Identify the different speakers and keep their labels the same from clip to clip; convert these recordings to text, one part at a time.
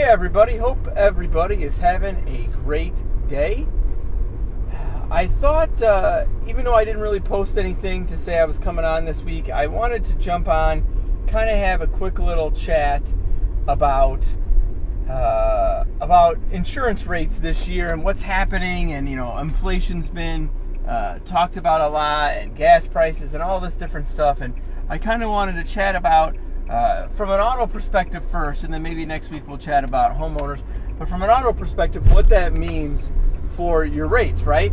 Speaker 1: everybody, hope everybody is having a great day. I thought, even though I didn't really post anything to say I was coming on this week, I wanted to jump on, kind of have a quick little chat about insurance rates this year and what's happening. And inflation's been talked about a lot, and gas prices and all this different stuff. And I kind of wanted to chat about from an auto perspective first, and then maybe next week we'll chat about homeowners. But from an auto perspective, what that means for your rates, right?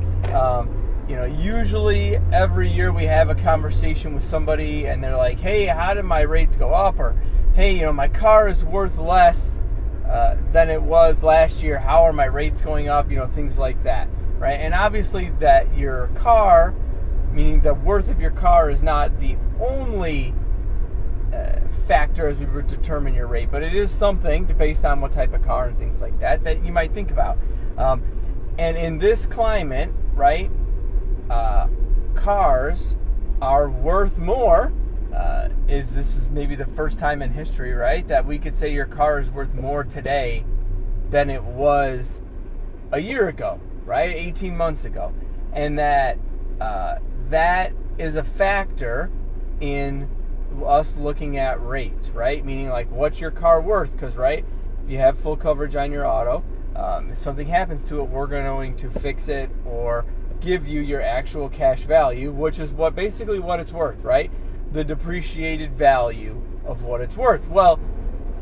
Speaker 1: Usually every year we have a conversation with somebody and they're like, hey, how did my rates go up? Or, hey, my car is worth less than it was last year. How are my rates going up? Things like that, right? And obviously that your car, meaning the worth of your car, is not the only factor as we would determine your rate, but it is something based on what type of car and things like that you might think about. And in this climate, right, cars are worth more. This is maybe the first time in history, right, that we could say your car is worth more today than it was a year ago, right, 18 months ago. And that is a factor in us looking at rates, right? Meaning, like, what's your car worth? Because, right, if you have full coverage on your auto, if something happens to it, we're going to fix it or give you your actual cash value, which is basically what it's worth, right? The depreciated value of what it's worth. Well,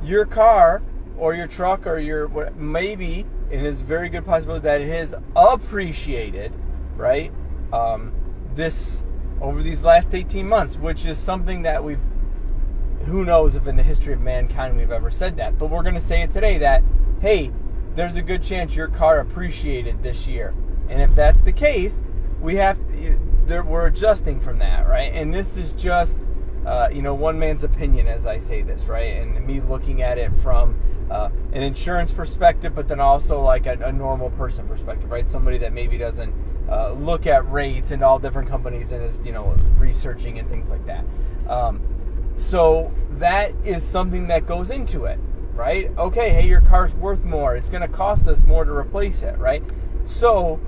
Speaker 1: your car or your truck or maybe, and it's a very good possibility that it is appreciated, right? Over these last 18 months, which is something that who knows if in the history of mankind we've ever said that. But we're going to say it today that, hey, there's a good chance your car appreciated this year. And if that's the case, we're adjusting from that, right? And this is just, one man's opinion as I say this, right? And me looking at it from an insurance perspective, but then also like a normal person perspective, right? Somebody that maybe doesn't look at rates and all different companies and is, researching and things like that. So that is something that goes into it, right? Okay, hey, your car's worth more. It's going to cost us more to replace it, right? So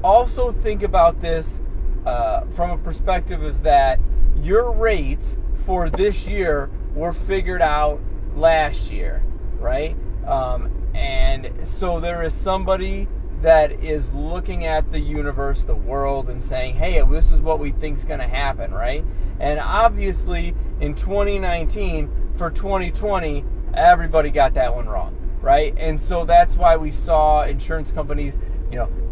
Speaker 1: also think about this from a perspective is that your rates for this year were figured out last year, right? And so there is somebody that is looking at the universe, the world, and saying, hey, this is what we think is going to happen, right? And obviously in 2019 for 2020, everybody got that one wrong, right? And so that's why we saw insurance companies,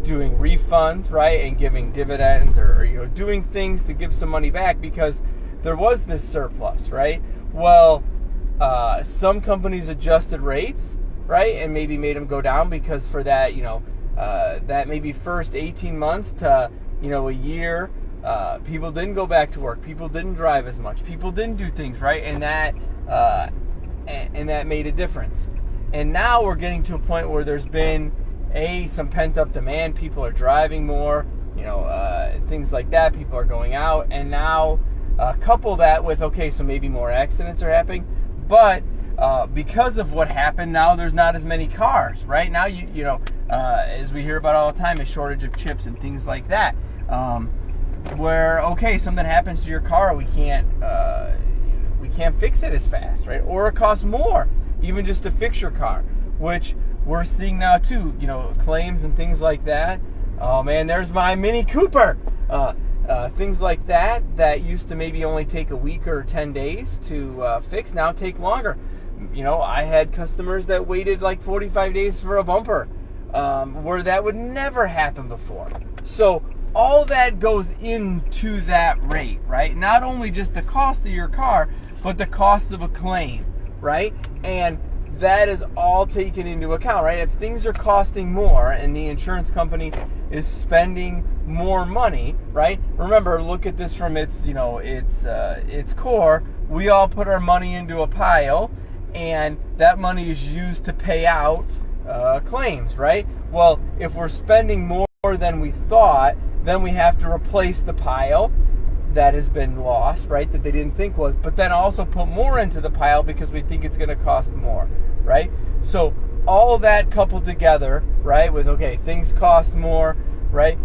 Speaker 1: doing refunds, right, and giving dividends or doing things to give some money back because there was this surplus, right? Well, some companies adjusted rates, right, and maybe made them go down because for that, that maybe first 18 months to, a year, people didn't go back to work. People didn't drive as much. People didn't do things, right? And that made a difference. And now we're getting to a point where there's been, some pent-up demand. People are driving more, things like that. People are going out. And now couple that with, so maybe more accidents are happening. But because of what happened, now there's not as many cars, right? Now, as we hear about all the time, a shortage of chips and things like that. Where, something happens to your car, we can't fix it as fast, right? Or it costs more, even just to fix your car, which we're seeing now too, claims and things like that. Oh man, there's my Mini Cooper. Things like that used to maybe only take a week or 10 days to fix, now take longer. I had customers that waited like 45 days for a bumper, where that would never happen before. So all that goes into that rate, right? Not only just the cost of your car, but the cost of a claim, right? And that is all taken into account, right? If things are costing more and the insurance company is spending more money, right? Remember, look at this from its core. We all put our money into a pile, and that money is used to pay out claims, right? Well, if we're spending more than we thought, then we have to replace the pile that has been lost, right, that they didn't think was, but then also put more into the pile because we think it's going to cost more, right? So all that coupled together, right, with, okay, things cost more, right?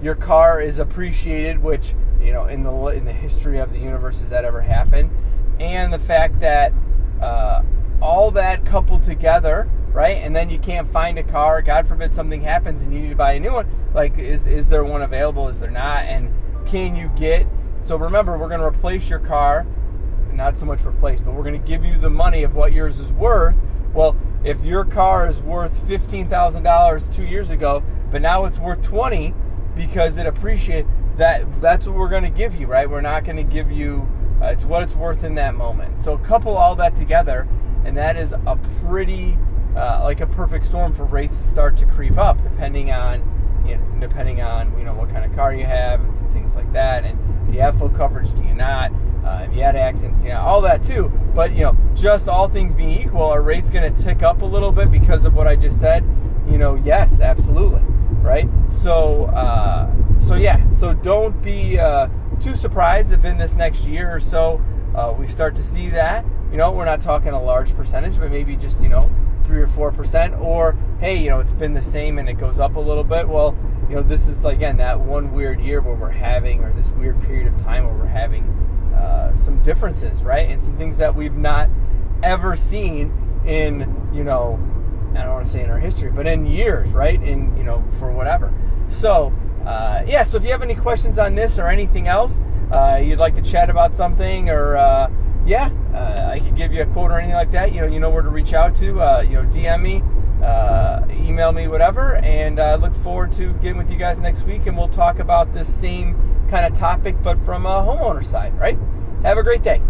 Speaker 1: Your car is appreciated, which, in the history of the universe, has that ever happened? And the fact that all that coupled together, right? And then you can't find a car. God forbid something happens and you need to buy a new one. Like, is there one available? Is there not? And can you get... So remember, we're going to replace your car. Not so much replace, but we're going to give you the money of what yours is worth. Well, if your car is worth $15,000 2 years ago, but now it's worth $20,000 because it appreciated, that's what we're going to give you, right? We're not going to give you... it's what it's worth in that moment. So couple all that together, and that is a pretty... like a perfect storm for rates to start to creep up, depending on what kind of car you have and some things like that. And do you have full coverage? Do you not? If you had accidents, all that too. But just all things being equal, are rates going to tick up a little bit because of what I just said? Yes, absolutely, right? So don't be too surprised if in this next year or so we start to see that. We're not talking a large percentage, but maybe just 3 or 4%, or hey, it's been the same and it goes up a little bit. Well, this is again that one weird year where we're having, or this weird period of time where we're having some differences, right? And some things that we've not ever seen in, I don't want to say in our history, but in years, right? In, for whatever. So, so if you have any questions on this or anything else, you'd like to chat about something, or I could give you a quote or anything like that, you know where to reach out to, DM me, email me, whatever, and I look forward to getting with you guys next week, and we'll talk about this same kind of topic, but from a homeowner side, right? Have a great day.